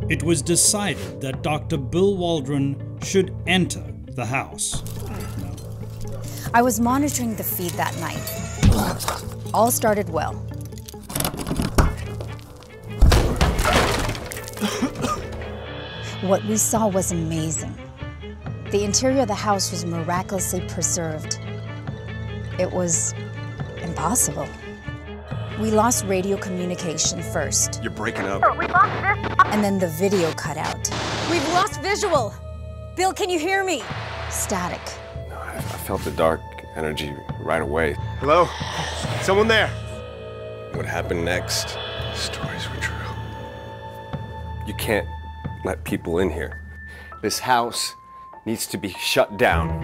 it was decided that Dr. Bill Waldron should enter the house. I was monitoring the feed that night. All started well. What we saw was amazing. The interior of the house was miraculously preserved. It was impossible. We lost radio communication first. You're breaking up. We lost this. And then the video cut out. We've lost visual. Bill, can you hear me? Static. I felt the dark energy right away. Hello? Someone there? What happened next? The stories were true. You can't let people in here. This house needs to be shut down.